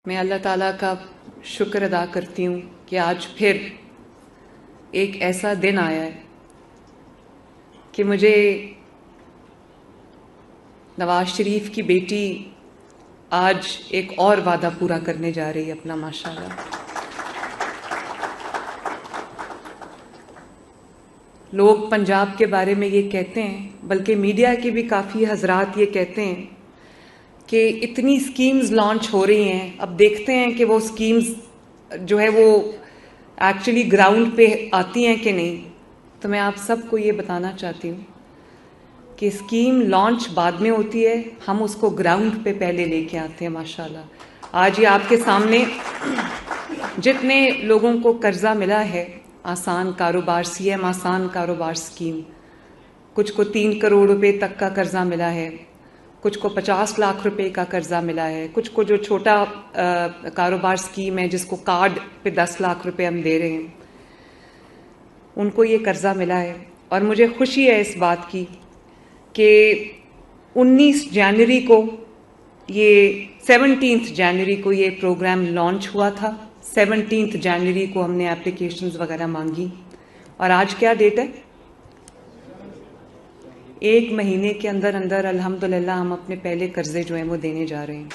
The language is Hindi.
मैं अल्लाह ताला का शुक्र अदा करती हूँ कि आज फिर एक ऐसा दिन आया है कि मुझे नवाज शरीफ की बेटी आज एक और वादा पूरा करने जा रही है अपना, माशाल्लाह। लोग पंजाब के बारे में ये कहते हैं, बल्कि मीडिया के भी काफ़ी हजरात ये कहते हैं कि इतनी स्कीम्स लॉन्च हो रही हैं, अब देखते हैं कि वो स्कीम्स जो है वो एक्चुअली ग्राउंड पे आती हैं कि नहीं। तो मैं आप सबको ये बताना चाहती हूँ कि स्कीम लॉन्च बाद में होती है, हम उसको ग्राउंड पे पहले लेके आते हैं, माशाल्लाह। आज ये आपके सामने जितने लोगों को कर्जा मिला है, आसान कारोबार सीएम आसान कारोबार स्कीम, कुछ को 3 करोड़ रुपए तक का कर्जा मिला है, कुछ को 50 लाख रुपए का कर्जा मिला है, कुछ को जो छोटा कारोबार स्कीम है जिसको कार्ड पे 10 लाख रुपए हम दे रहे हैं, उनको ये कर्जा मिला है। और मुझे खुशी है इस बात की कि 19 जनवरी को ये 17 जनवरी को ये प्रोग्राम लॉन्च हुआ था। 17 जनवरी को हमने एप्लीकेशंस वगैरह मांगी और आज क्या डेट है? 1 महीने के अंदर अंदर अल्हम्दुलिल्लाह हम अपने पहले कर्जे जो हैं वो देने जा रहे हैं।